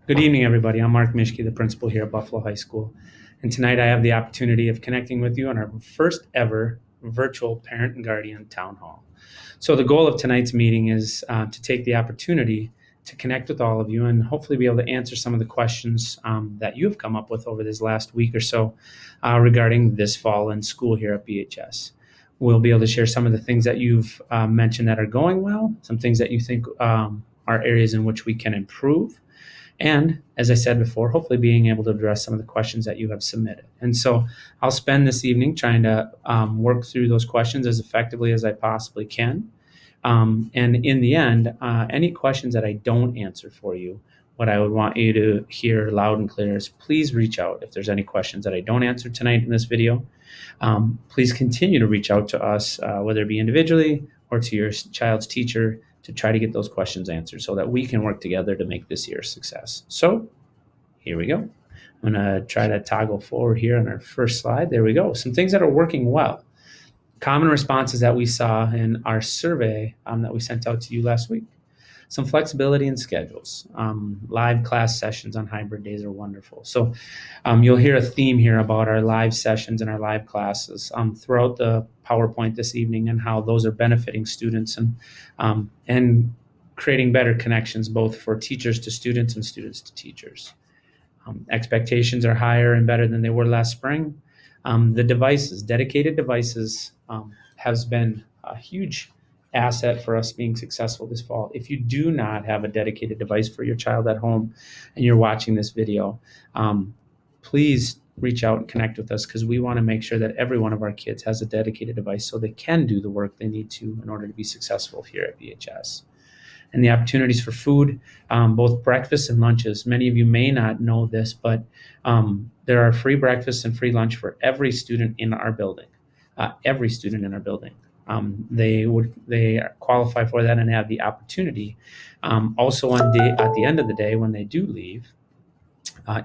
Good evening, everybody. I'm Mark Mishke, the principal here at Buffalo High School. And tonight I have the opportunity of connecting with you on our first ever virtual parent and guardian town hall. So, the goal of tonight's meeting is to take the opportunity to connect with all of you and hopefully be able to answer some of the questions that you have come up with over this last week or so regarding this fall in school here at BHS. We'll be able to share some of the things that you've mentioned that are going well, some things that you think are areas in which we can improve, and as I said before, hopefully being able to address some of the questions that you have submitted. And so I'll spend this evening trying to work through those questions as effectively as I possibly can. And in the end, any questions that I don't answer for you, what I would want you to hear loud and clear is please reach out if there's any questions that I don't answer tonight in this video. Please continue to reach out to us, whether it be individually or to your child's teacher, to try to get those questions answered so that we can work together to make this year a success. So here we go. I'm going to try to toggle forward here on our first slide. There we go. Some things that are working well. Common responses that we saw in our survey that we sent out to you last week. Some flexibility in schedules. Live class sessions on hybrid days are wonderful. So you'll hear a theme here about our live sessions and our live classes throughout the PowerPoint this evening and how those are benefiting students and creating better connections both for teachers to students and students to teachers. Expectations are higher and better than they were last spring. The devices, dedicated devices, has been a huge asset for us being successful this fall. If you do not have a dedicated device for your child at home and you're watching this video, please reach out and connect with us because we want to make sure that every one of our kids has a dedicated device so they can do the work they need to in order to be successful here at BHS. And the opportunities for food, both breakfasts and lunches. Many of you may not know this, but there are free breakfasts and free lunch for every student in our building. Every student in our building. They qualify for that and have the opportunity. Also, at the end of the day, when they do leave,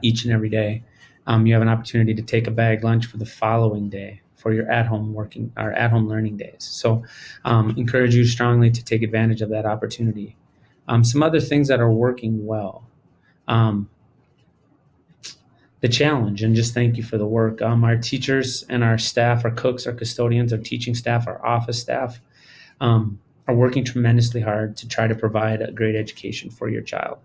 each and every day, you have an opportunity to take a bag lunch for the following day for your at-home working or at-home learning days. So, encourage you strongly to take advantage of that opportunity. Some other things that are working well. The challenge, and just thank you for the work. Our teachers and our staff, our cooks, our custodians, our teaching staff, our office staff are working tremendously hard to try to provide a great education for your child.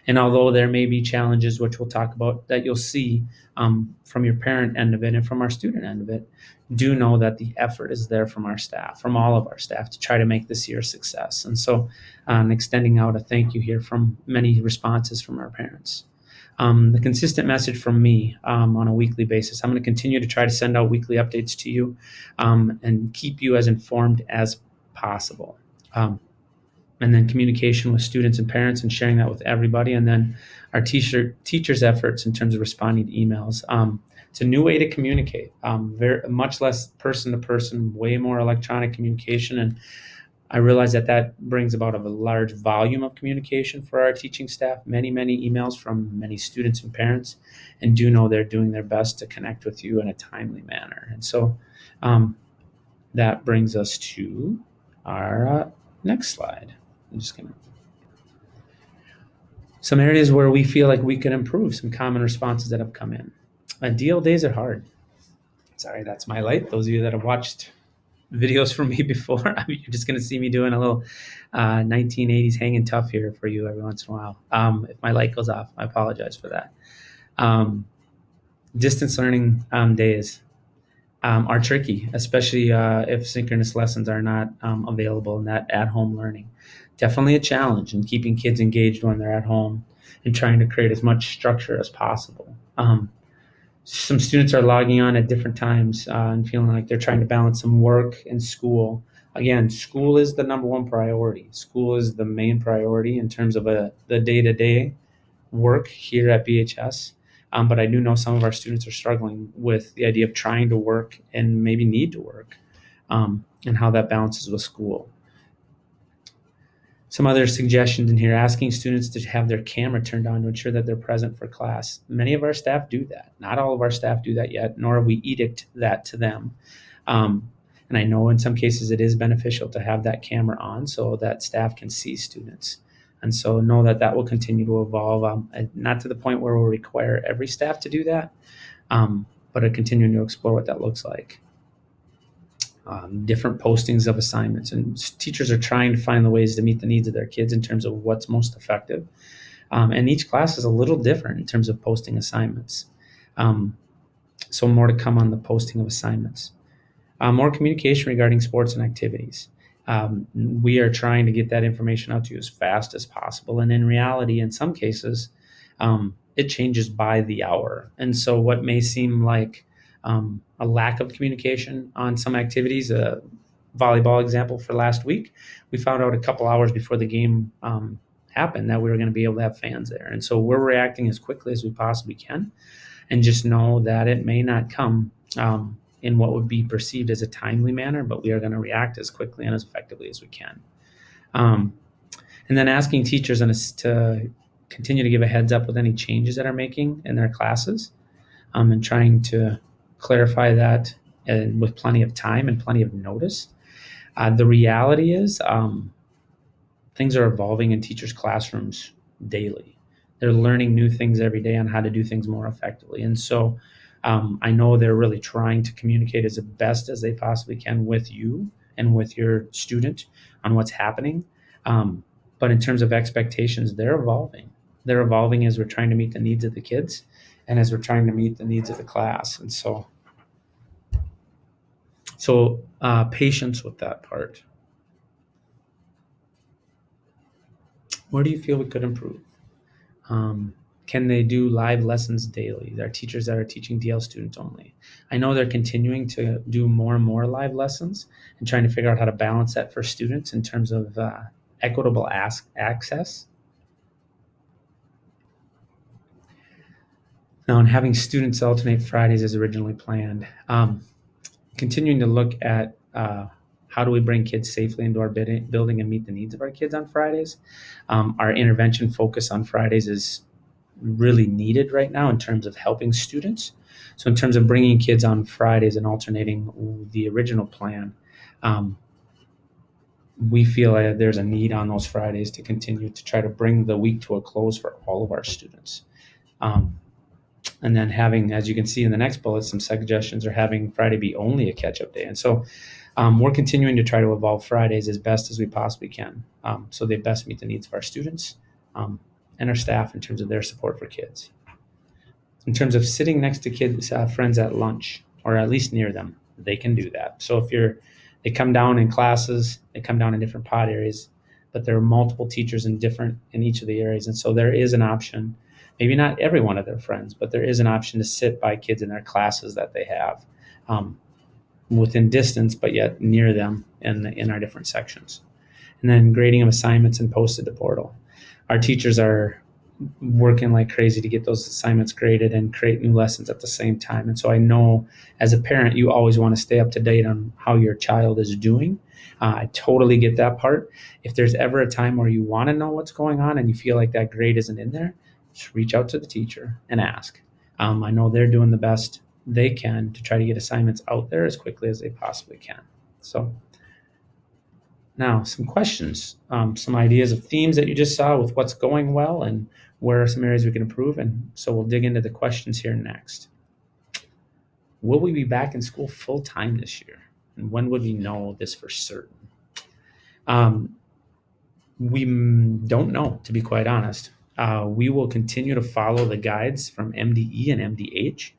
And although there may be challenges, which we'll talk about, that you'll see from your parent end of it and from our student end of it, do know that the effort is there from our staff, from all of our staff, to try to make this year a success. And so extending out a thank you here from many responses from our parents. The consistent message from me on a weekly basis. I'm going to continue to try to send out weekly updates to you and keep you as informed as possible. And then communication with students and parents and sharing that with everybody. And then our teachers' efforts in terms of responding to emails. It's a new way to communicate, much less person-to-person, way more electronic communication. And I realize that brings about a large volume of communication for our teaching staff, many, many emails from many students and parents, and do know they're doing their best to connect with you in a timely manner. And so that brings us to our next slide. I'm just going to some areas where we feel like we can improve, some common responses that have come in. DL days are hard. Sorry, that's my light. Those of you that have watched videos from me before, you're just going to see me doing a little 1980s hanging tough here for you every once in a while. If my light goes off, I apologize for that. Distance learning days are tricky, especially if synchronous lessons are not available in that at-home learning. Definitely a challenge in keeping kids engaged when they're at home and trying to create as much structure as possible. Some students are logging on at different times and feeling like they're trying to balance some work and school. Again, school is the number one priority. School is the main priority in terms of the day-to-day work here at BHS. But I do know some of our students are struggling with the idea of trying to work and maybe need to work and how that balances with school. Some other suggestions in here, asking students to have their camera turned on to ensure that they're present for class. Many of our staff do that. Not all of our staff do that yet, nor have we edict that to them. And I know in some cases it is beneficial to have that camera on so that staff can see students. And so know that that will continue to evolve, and not to the point where we'll require every staff to do that, but continuing to explore what that looks like. Different postings of assignments, and teachers are trying to find the ways to meet the needs of their kids in terms of what's most effective. And each class is a little different in terms of posting assignments. So more to come on the posting of assignments. More communication regarding sports and activities. We are trying to get that information out to you as fast as possible. And in reality, in some cases, it changes by the hour. And so what may seem like a lack of communication on some activities, a volleyball example for last week, we found out a couple hours before the game happened that we were going to be able to have fans there. And so we're reacting as quickly as we possibly can, and just know that it may not come in what would be perceived as a timely manner, but we are going to react as quickly and as effectively as we can. And then asking teachers to continue to give a heads up with any changes that are making in their classes, and trying to clarify that with plenty of time and plenty of notice. The reality is things are evolving in teachers' classrooms daily. They're learning new things every day on how to do things more effectively. And so I know they're really trying to communicate as best as they possibly can with you and with your student on what's happening. But in terms of expectations, they're evolving. They're evolving as we're trying to meet the needs of the kids and as we're trying to meet the needs of the class. And so patience with that part. Where do you feel we could improve? Can they do live lessons daily? There are teachers that are teaching DL students only. I know they're continuing to do more and more live lessons and trying to figure out how to balance that for students in terms of equitable access. Now, in having students alternate Fridays as originally planned, continuing to look at how do we bring kids safely into our building and meet the needs of our kids on Fridays. Our intervention focus on Fridays is really needed right now in terms of helping students. So in terms of bringing kids on Fridays and alternating the original plan, we feel like there's a need on those Fridays to continue to try to bring the week to a close for all of our students. And then having, as you can see in the next bullet, some suggestions are having Friday be only a catch-up day. And so we're continuing to try to evolve Fridays as best as we possibly can, so they best meet the needs of our students and our staff in terms of their support for kids. In terms of sitting next to kids, friends at lunch, or at least near them, they can do that. So if they come down in classes, they come down in different pod areas, but there are multiple teachers in each of the areas. And so there is an option, maybe not every one of their friends, but there is an option to sit by kids in their classes that they have, within distance, but yet near them in our different sections. And then grading of assignments and posted to portal. Our teachers are working like crazy to get those assignments graded and create new lessons at the same time. And so I know as a parent, you always want to stay up to date on how your child is doing. I totally get that part. If there's ever a time where you want to know what's going on and you feel like that grade isn't in there, just reach out to the teacher and ask. I know they're doing the best they can to try to get assignments out there as quickly as they possibly can. So now some questions, some ideas of themes that you just saw with what's going well and where are some areas we can improve. And so we'll dig into the questions here next. Will we be back in school full time this year? And when would we know this for certain? We don't know, to be quite honest. We will continue to follow the guides from MDE and MDH.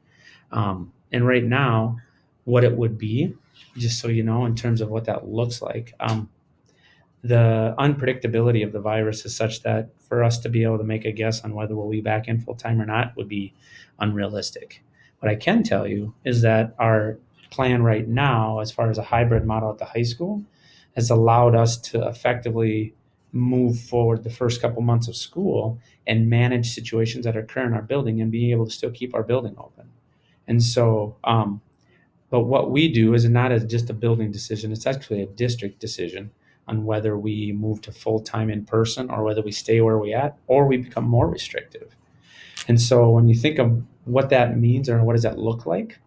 And right now, what it would be, just so you know, in terms of what that looks like, the unpredictability of the virus is such that for us to be able to make a guess on whether we'll be back in full time or not would be unrealistic. What I can tell you is that our plan right now, as far as a hybrid model at the high school, has allowed us to effectively move forward the first couple months of school and manage situations that occur in our building and be able to still keep our building open. And so, but what we do is not as just a building decision, it's actually a district decision on whether we move to full-time in person or whether we stay where we at or we become more restrictive. And so when you think of what that means or what does that look like,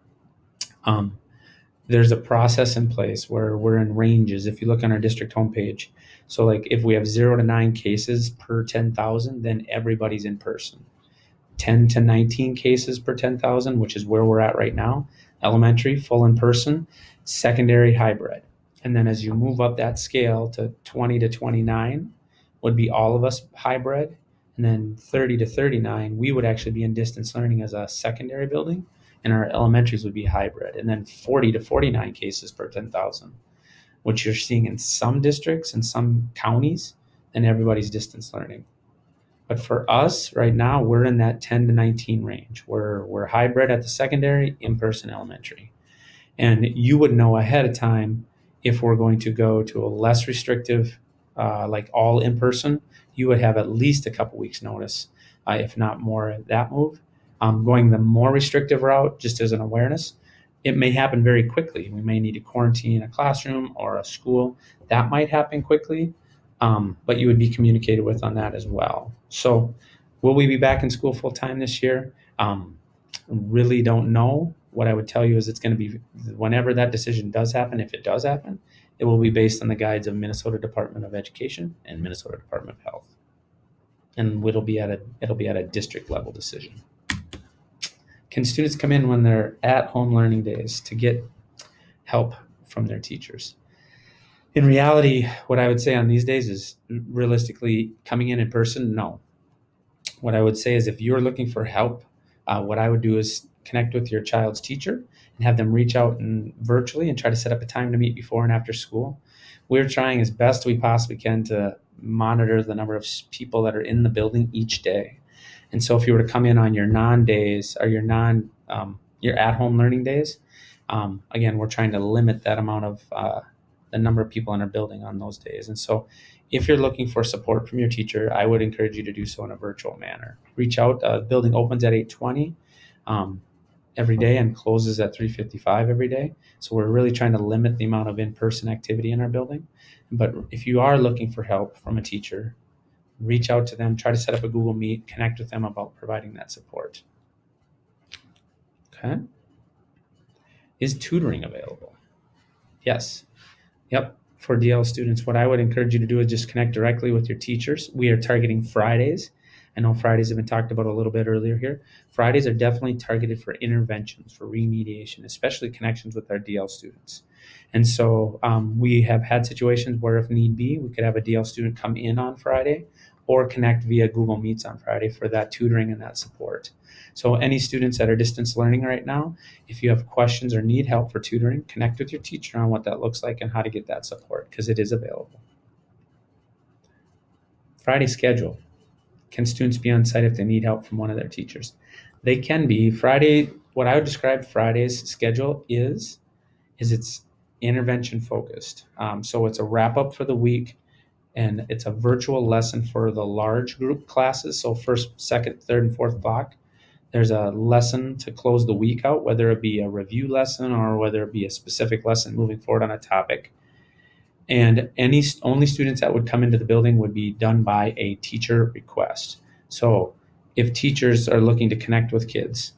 there's a process in place where we're in ranges. If you look on our district homepage, so like if we have 0 to 9 cases per 10,000, then everybody's in person. 10 to 19 cases per 10,000, which is where we're at right now. Elementary, full in person, secondary, hybrid. And then as you move up that scale to 20 to 29 would be all of us hybrid. And then 30 to 39, we would actually be in distance learning as a secondary building, and our elementaries would be hybrid. And then 40 to 49 cases per 10,000, which you're seeing in some districts and some counties, and everybody's distance learning. But for us right now, we're in that 10 to 19 range. We're hybrid at the secondary, in-person elementary. And you would know ahead of time if we're going to go to a less restrictive, like all in-person. You would have at least a couple weeks notice, if not more, that move. Going the more restrictive route, just as an awareness, it may happen very quickly. We may need to quarantine a classroom or a school. That might happen quickly. But you would be communicated with on that as well. So will we be back in school full time this year? Really don't know. What I would tell you is it's going to be, whenever that decision does happen, if it does happen, it will be based on the guides of Minnesota Department of Education and Minnesota Department of Health. And it'll be at a district level decision. Can students come in when they're at home learning days to get help from their teachers? In reality, what I would say on these days is realistically coming in person, no. What I would say is if you're looking for help, what I would do is connect with your child's teacher and have them reach out and virtually and try to set up a time to meet before and after school. We're trying as best we possibly can to monitor the number of people that are in the building each day. And so if you were to come in on your non-days or your at-home learning days, again, we're trying to limit that amount of the number of people in our building on those days. And so if you're looking for support from your teacher, I would encourage you to do so in a virtual manner. Reach out. The building opens at 8:20 every day and closes at 3:55 every day. So we're really trying to limit the amount of in-person activity in our building. But if you are looking for help from a teacher, reach out to them, try to set up a Google Meet, connect with them about providing that support. Okay. Is tutoring available? Yes. Yep. For DL students, what I would encourage you to do is just connect directly with your teachers. We are targeting Fridays. I know Fridays have been talked about a little bit earlier here. Fridays are definitely targeted for interventions, for remediation, especially connections with our DL students. And so we have had situations where, if need be, we could have a DL student come in on Friday or connect via Google Meets on Friday for that tutoring and that support. So any students that are distance learning right now, if you have questions or need help for tutoring, connect with your teacher on what that looks like and how to get that support, because it is available. Friday schedule. Can students be on site if they need help from one of their teachers? They can be. Friday, what I would describe Friday's schedule is it's intervention focused. So it's a wrap up for the week, and it's a virtual lesson for the large group classes. So first, second, third, and fourth block. There's a lesson to close the week out, whether it be a review lesson or whether it be a specific lesson moving forward on a topic. And only students that would come into the building would be done by a teacher request. So if teachers are looking to connect with kids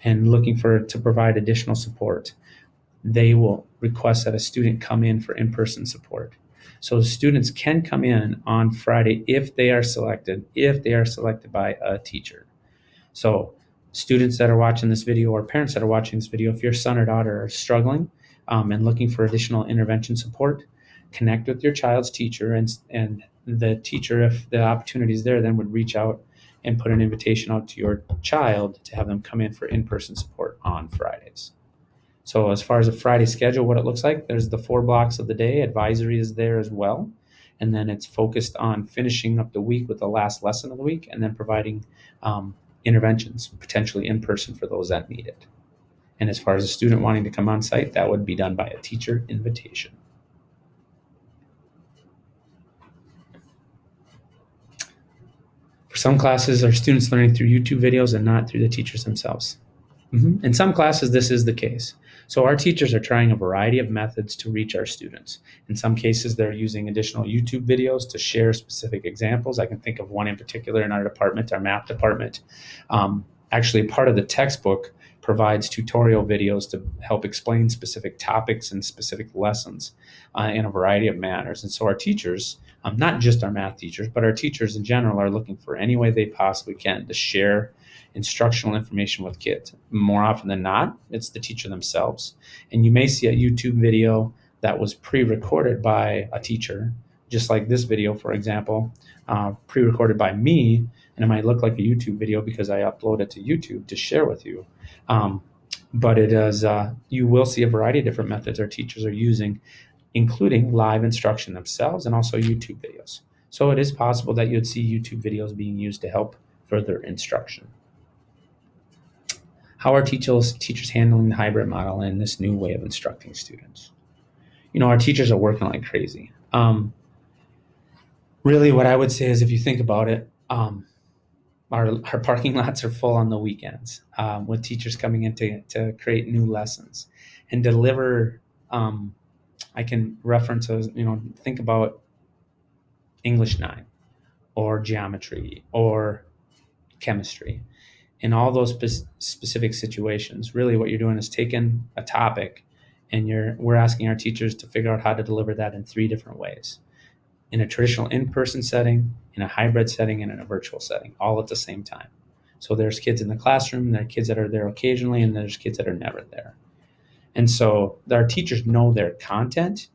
and looking to provide additional support, they will request that a student come in for in-person support. So students can come in on Friday if they are selected by a teacher. So students that are watching this video or parents that are watching this video, if your son or daughter are struggling and looking for additional intervention support, connect with your child's teacher, and the teacher, if the opportunity is there, then would reach out and put an invitation out to your child to have them come in for in-person support on Fridays. So as far as a Friday schedule, what it looks like, there's the 4 blocks of the day. Advisory is there as well. And then it's focused on finishing up the week with the last lesson of the week and then providing interventions, potentially in person for those that need it. And as far as a student wanting to come on site, that would be done by a teacher invitation. For some classes, our students learning through YouTube videos and not through the teachers themselves. In some classes, this is the case. So our teachers are trying a variety of methods to reach our students. In some cases, they're using additional YouTube videos to share specific examples. I can think of one in particular in our department, our math department. Actually, part of the textbook provides tutorial videos to help explain specific topics and specific lessons in a variety of manners. And so our teachers, not just our math teachers, but our teachers in general, are looking for any way they possibly can to share instructional information with kids. More often than not, it's the teacher themselves. And you may see a YouTube video that was pre-recorded by a teacher, just like this video, for example, pre-recorded by me, and it might look like a YouTube video because I upload it to YouTube to share with you. But it is, you will see a variety of different methods our teachers are using, including live instruction themselves and also YouTube videos. So it is possible that you'd see YouTube videos being used to help further instruction. How are teachers handling the hybrid model and this new way of instructing students? Our teachers are working like crazy. Really, what I would say is, if you think about it, our parking lots are full on the weekends, with teachers coming in to create new lessons and deliver. I can reference those, think about English 9 or geometry or chemistry. In all those specific situations, really what you're doing is taking a topic and we're asking our teachers to figure out how to deliver that in 3 different ways: in a traditional in-person setting, in a hybrid setting, and in a virtual setting, all at the same time. So there's kids in the classroom, there are kids that are there occasionally, and there's kids that are never there. And so our teachers know their content,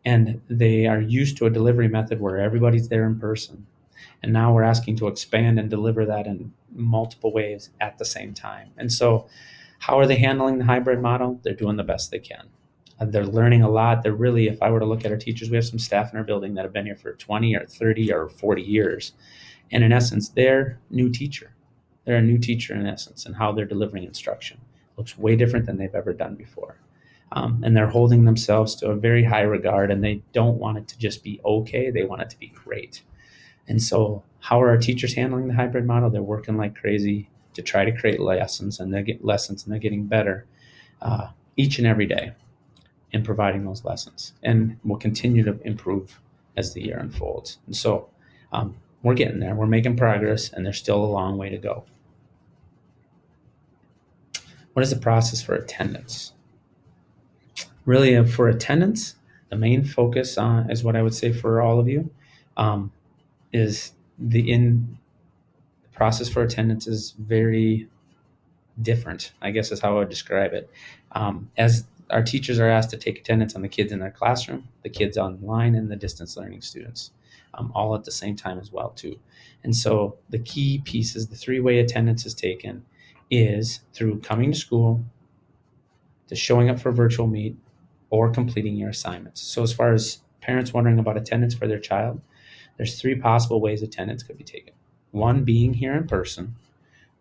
and they are used to a delivery method where everybody's there in person. And now we're asking to expand and deliver that in multiple ways at the same time. And so how are they handling the hybrid model? They're doing the best they can. They're learning a lot. They're really, if I were to look at our teachers, we have some staff in our building that have been here for 20 or 30 or 40 years. And in essence, they're new teacher. They're a new teacher in essence, and how they're delivering instruction looks way different than they've ever done before. And they're holding themselves to a very high regard, and they don't want it to just be okay. They want it to be great. And so how are our teachers handling the hybrid model? They're working like crazy to try to create lessons, and they're getting better each and every day in providing those lessons, and will continue to improve as the year unfolds. And so we're getting there. We're making progress, and there's still a long way to go. What is the process for attendance? Really, for attendance, the main focus is what I would say for all of you, is the process for attendance is very different, I guess is how I would describe it. As our teachers are asked to take attendance on the kids in their classroom, the kids online, and the distance learning students, all at the same time as well too. And so the key pieces, the 3-way attendance is taken, is through coming to school, to showing up for a virtual meet, or completing your assignments. So as far as parents wondering about attendance for their child, there's 3 possible ways attendance could be taken. 1, being here in person.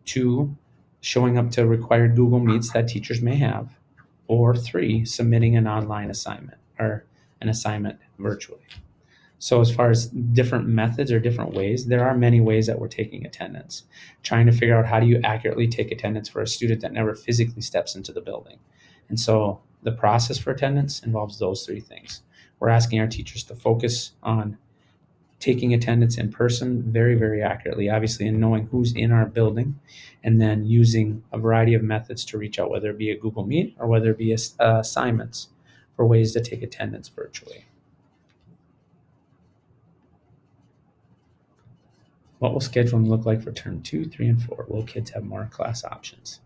2, showing up to required Google Meets that teachers may have. Or 3, submitting an online assignment or an assignment virtually. So as far as different methods or different ways, there are many ways that we're taking attendance. Trying to figure out, how do you accurately take attendance for a student that never physically steps into the building? And so the process for attendance involves those 3 things. We're asking our teachers to focus on taking attendance in person very, very accurately, obviously, and knowing who's in our building, and then using a variety of methods to reach out, whether it be a Google Meet or whether it be assignments, for ways to take attendance virtually. What will scheduling look like for term 2, 3, and 4? Will kids have more class options?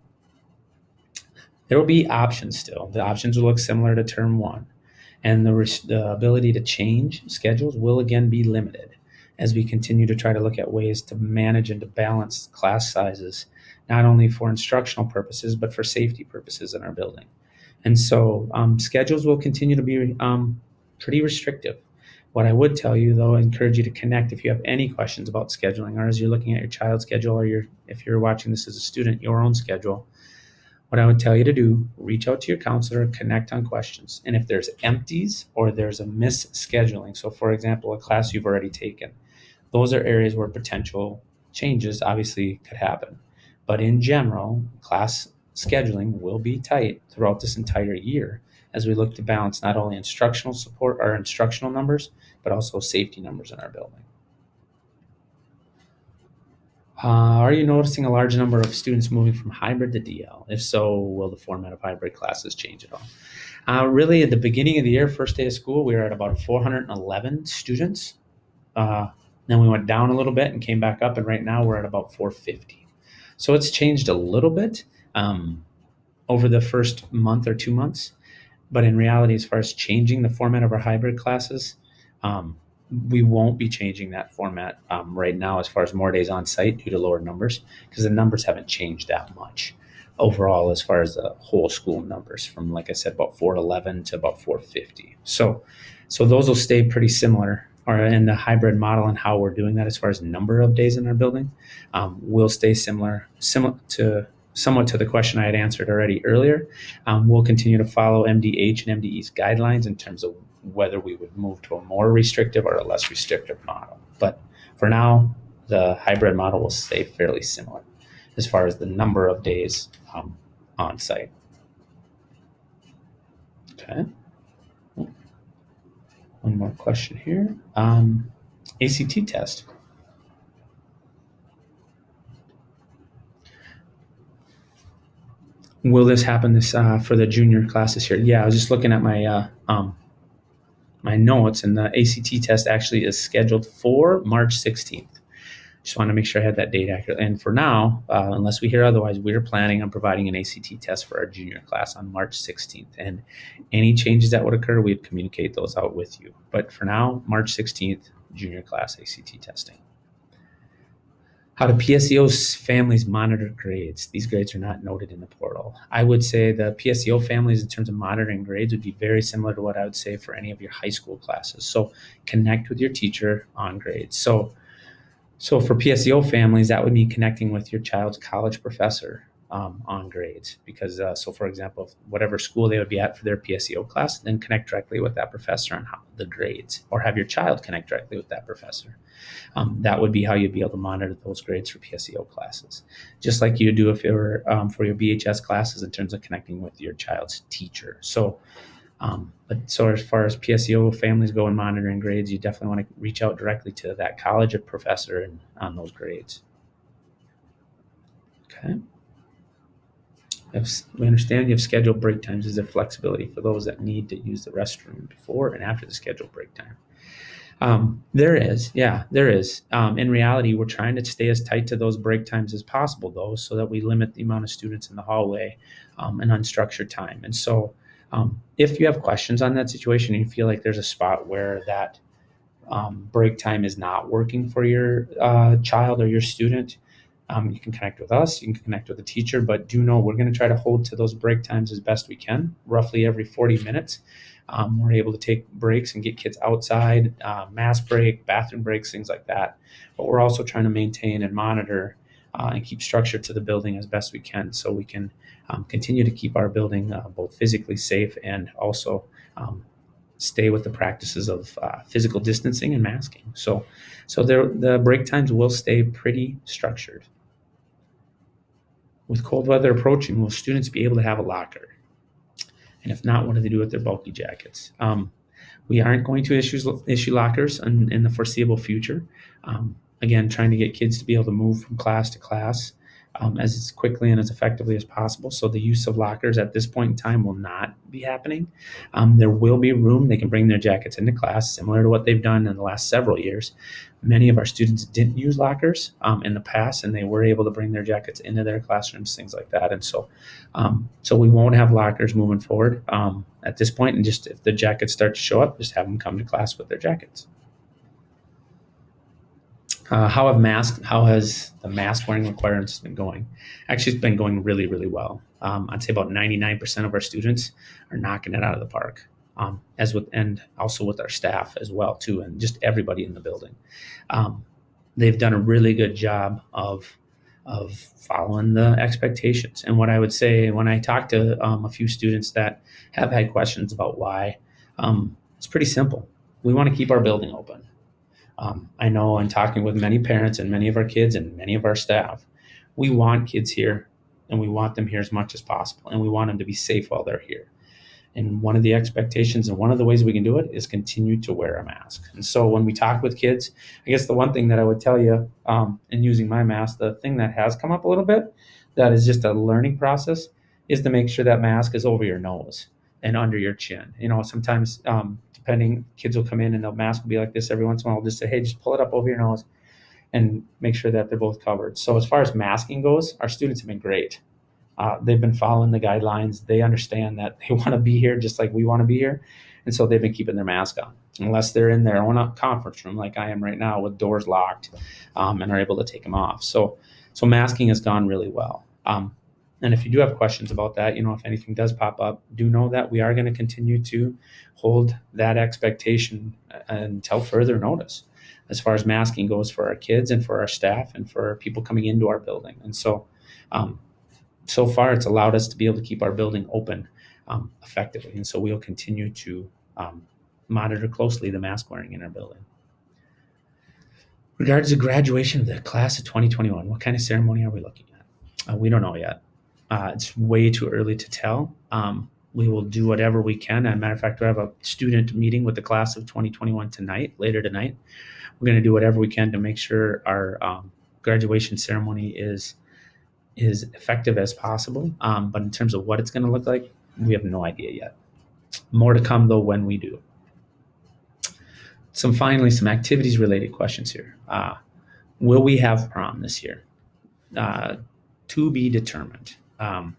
There will be options still. The options will look similar to term 1. And the ability to change schedules will again be limited as we continue to try to look at ways to manage and to balance class sizes, not only for instructional purposes, but for safety purposes in our building. And so schedules will continue to be pretty restrictive. What I would tell you, though, I encourage you to connect if you have any questions about scheduling, or as you're looking at your child's schedule, or if you're watching this as a student, your own schedule. What I would tell you to do, reach out to your counselor, connect on questions. And if there's empties or there's a misscheduling, so for example, a class you've already taken, those are areas where potential changes obviously could happen. But in general, class scheduling will be tight throughout this entire year as we look to balance not only instructional support or instructional numbers, but also safety numbers in our building. Are you noticing a large number of students moving from hybrid to DL? If so, will the format of hybrid classes change at all? Really, at the beginning of the year, first day of school, we were at about 411 students. Uh, then we went down a little bit and came back up, and right now we're at about 450. So it's changed a little bit over the first month or 2 months. But in reality, as far as changing the format of our hybrid classes, um, we won't be changing that format right now as far as more days on site due to lower numbers, because the numbers haven't changed that much overall as far as the whole school numbers from, like I said, about 411 to about 450. So those will stay pretty similar, or in the hybrid model and how we're doing that as far as number of days in our building will stay similar to somewhat to the question I had answered already earlier. We'll continue to follow MDH and MDE's guidelines in terms of whether we would move to a more restrictive or a less restrictive model. But for now, the hybrid model will stay fairly similar as far as the number of days on site. Okay. One more question here. ACT test. Will this happen this for the junior classes here? Yeah, I was just looking at my notes, and the ACT test actually is scheduled for March 16th. Just want to make sure I had that date accurate. And for now, unless we hear otherwise, we're planning on providing an ACT test for our junior class on March 16th. And any changes that would occur, we'd communicate those out with you. But for now, March 16th, junior class ACT testing. How do PSEO families monitor grades? These grades are not noted in the portal. I would say the PSEO families, in terms of monitoring grades, would be very similar to what I would say for any of your high school classes. So connect with your teacher on grades. So for PSEO families, that would be connecting with your child's college professor on grades. Because so, for example, whatever school they would be at for their PSEO class, then connect directly with that professor on the grades, or have your child connect directly with that professor. That would be how you'd be able to monitor those grades for PSEO classes, just like you do if you were for your BHS classes in terms of connecting with your child's teacher. But so as far as PSEO families go and monitoring grades, you definitely want to reach out directly to that college or professor on those grades. Okay. We understand you have scheduled break times. Is there flexibility for those that need to use the restroom before and after the scheduled break time? There is. Yeah, there is. In reality, we're trying to stay as tight to those break times as possible, though, so that we limit the amount of students in the hallway and unstructured time. And so if you have questions on that situation and you feel like there's a spot where that break time is not working for your child or your student, you can connect with us, you can connect with the teacher, but do know we're going to try to hold to those break times as best we can, roughly every 40 minutes. We're able to take breaks and get kids outside, mass break, bathroom breaks, things like that. But we're also trying to maintain and monitor and keep structure to the building as best we can, so we can continue to keep our building both physically safe and also stay with the practices of physical distancing and masking. So the break times will stay pretty structured. With cold weather approaching, will students be able to have a locker? And if not, what do they do with their bulky jackets? We aren't going to issue lockers in the foreseeable future. Again, trying to get kids to be able to move from class to class as quickly and as effectively as possible. So the use of lockers at this point in time will not be happening. There will be room. They can bring their jackets into class, similar to what they've done in the last several years. Many of our students didn't use lockers in the past, and they were able to bring their jackets into their classrooms, things like that. And so we won't have lockers moving forward at this point. And just if the jackets start to show up, just have them come to class with their jackets. How has the mask wearing requirements been going? Actually, it's been going really, really well. I'd say about 99% of our students are knocking it out of the park. And also with our staff as well too, and just everybody in the building. They've done a really good job of following the expectations. And what I would say when I talk to a few students that have had questions about why, it's pretty simple. We want to keep our building open. I know in talking with many parents and many of our kids and many of our staff, we want kids here and we want them here as much as possible, and we want them to be safe while they're here. And one of the expectations and one of the ways we can do it is continue to wear a mask. And so when we talk with kids, I guess the one thing that I would tell you in using my mask, the thing that has come up a little bit, that is just a learning process, is to make sure that mask is over your nose and under your chin. Sometimes depending, kids will come in and the mask will be like this every once in a while. I'll just say, hey, just pull it up over your nose and make sure that they're both covered. So as far as masking goes, our students have been great. They've been following the guidelines. They understand that they want to be here just like we want to be here. And so they've been keeping their mask on, unless they're in their own conference room like I am right now with doors locked, and are able to take them off. So masking has gone really well. And if you do have questions about that, if anything does pop up, do know that we are going to continue to hold that expectation until further notice as far as masking goes for our kids and for our staff and for people coming into our building. And so far it's allowed us to be able to keep our building open effectively. And so we'll continue to monitor closely the mask wearing in our building. Regards to graduation of the class of 2021, what kind of ceremony are we looking at? We don't know yet. It's way too early to tell. We will do whatever we can. As a matter of fact, we have a student meeting with the class of 2021 later tonight. We're going to do whatever we can to make sure our graduation ceremony is effective as possible. But in terms of what it's going to look like, we have no idea yet. More to come, though, when we do. Finally, some activities related questions here. Will we have prom this year? To be determined,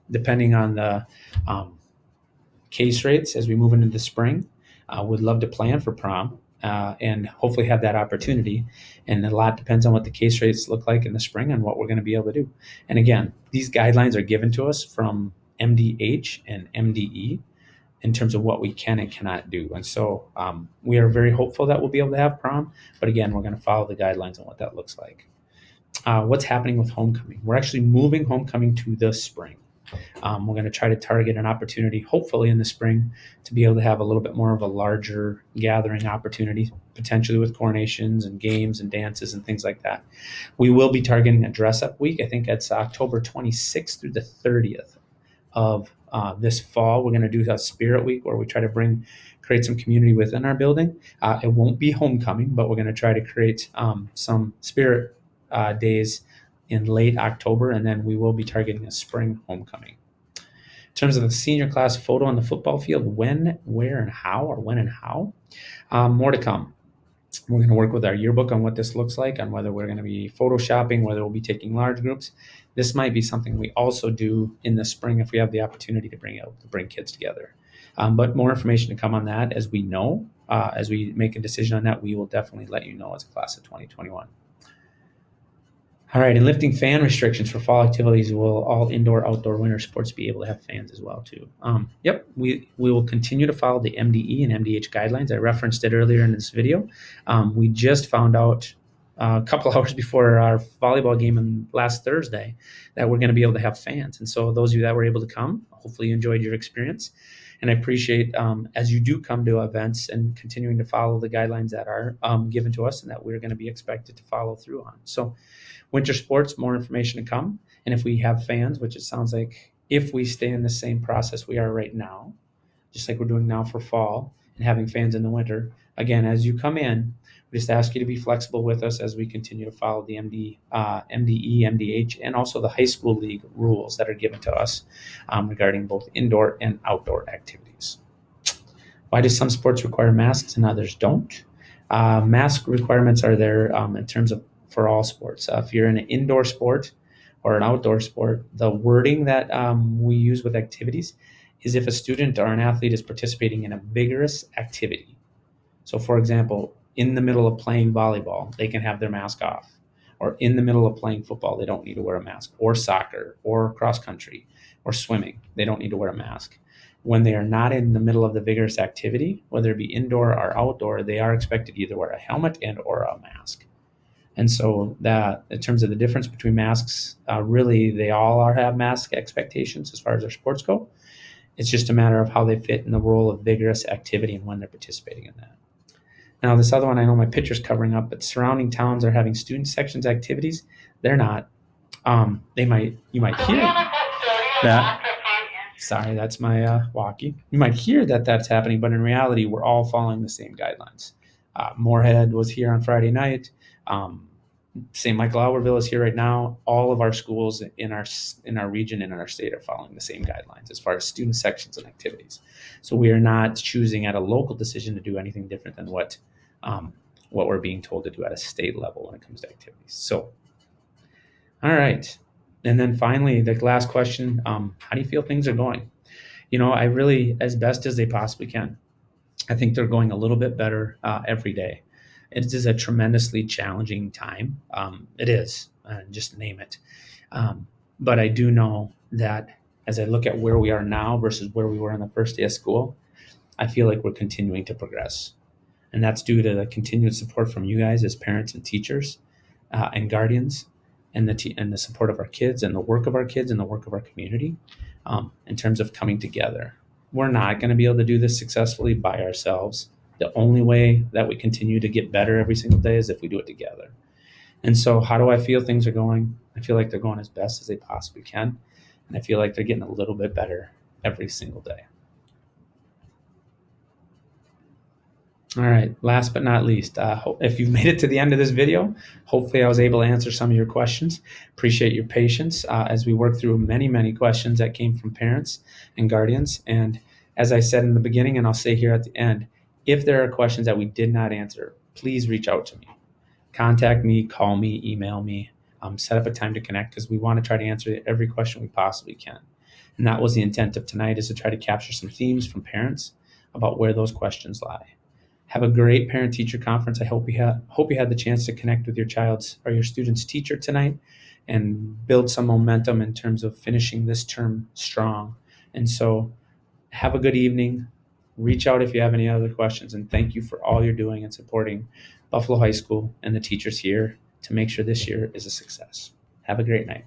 depending on the case rates as we move into the spring. Would love to plan for prom and hopefully have that opportunity. And a lot depends on what the case rates look like in the spring and what we're going to be able to do. And again, these guidelines are given to us from MDH and MDE in terms of what we can and cannot do. And so we are very hopeful that we'll be able to have prom. But again, we're going to follow the guidelines on what that looks like. What's happening with homecoming? We're actually moving homecoming to the spring. We're going to try to target an opportunity, hopefully in the spring, to be able to have a little bit more of a larger gathering opportunity, potentially with coronations and games and dances and things like that. We will be targeting a dress-up week. I think it's October 26th through the 30th of this fall. We're going to do a spirit week where we try to create some community within our building. It won't be homecoming, but we're going to try to create some spirit days in late October, and then we will be targeting a spring homecoming. In terms of the senior class photo on the football field, when, where, and how, or when and how, more to come. We're going to work with our yearbook on what this looks like, on whether we're going to be photoshopping, whether we'll be taking large groups. This might be something we also do in the spring if we have the opportunity to bring kids together. But more information to come on that as we know. As we make a decision on that, we will definitely let you know as a class of 2021. All right, and lifting fan restrictions for fall activities, will all indoor, outdoor, winter sports be able to have fans as well too? Yep, we will continue to follow the MDE and MDH guidelines. I referenced it earlier in this video. We just found out a couple hours before our volleyball game last Thursday that we're going to be able to have fans. And so those of you that were able to come, hopefully you enjoyed your experience. And I appreciate as you do come to events and continuing to follow the guidelines that are given to us and that we're going to be expected to follow through on. So winter sports, more information to come. And if we have fans, which it sounds like if we stay in the same process we are right now, just like we're doing now for fall and having fans in the winter, again, as you come in, we just ask you to be flexible with us as we continue to follow the MDE, MDH, and also the high school league rules that are given to us regarding both indoor and outdoor activities. Why do some sports require masks and others don't? Mask requirements are there in terms of for all sports. If you're in an indoor sport or an outdoor sport, the wording that we use with activities is if a student or an athlete is participating in a vigorous activity. So for example, in the middle of playing volleyball, they can have their mask off. Or in the middle of playing football, they don't need to wear a mask. Or soccer, or cross country, or swimming, they don't need to wear a mask. When they are not in the middle of the vigorous activity, whether it be indoor or outdoor, they are expected to either wear a helmet and or a mask. And so that in terms of the difference between masks, really they all have mask expectations as far as their sports go. It's just a matter of how they fit in the role of vigorous activity and when they're participating in that. Now, this other one, I know my picture's covering up, but surrounding towns are having student sections activities. They're not. You might hear that. Sorry, that's my walkie. You might hear that that's happening, but in reality, we're all following the same guidelines. Moorhead was here on Friday night. Um, St. Michael Albertville is here right now. All of our schools in our region and in our state are following the same guidelines as far as student sections and activities. So we are not choosing at a local decision to do anything different than what we're being told to do at a state level when it comes to activities. So, all right. And then finally, the last question: how do you feel things are going? I really, as best as they possibly can. I think they're going a little bit better every day. It is a tremendously challenging time. It is, just name it. But I do know that as I look at where we are now versus where we were on the first day of school, I feel like we're continuing to progress. And that's due to the continued support from you guys as parents and teachers and guardians, and the support of our kids and the work of our kids and the work of our community in terms of coming together. We're not going to be able to do this successfully by ourselves. The only way that we continue to get better every single day is if we do it together. And so, how do I feel things are going? I feel like they're going as best as they possibly can. And I feel like they're getting a little bit better every single day. All right. Last but not least, if you've made it to the end of this video, hopefully I was able to answer some of your questions. Appreciate your patience as we work through many, many questions that came from parents and guardians. And as I said in the beginning, and I'll say here at the end, if there are questions that we did not answer, please reach out to me. Contact me, call me, email me, set up a time to connect because we want to try to answer every question we possibly can. And that was the intent of tonight, is to try to capture some themes from parents about where those questions lie. Have a great parent-teacher conference. I hope you had the chance to connect with your child's or your student's teacher tonight and build some momentum in terms of finishing this term strong. And so have a good evening. Reach out if you have any other questions. And thank you for all you're doing and supporting Buffalo High School and the teachers here to make sure this year is a success. Have a great night.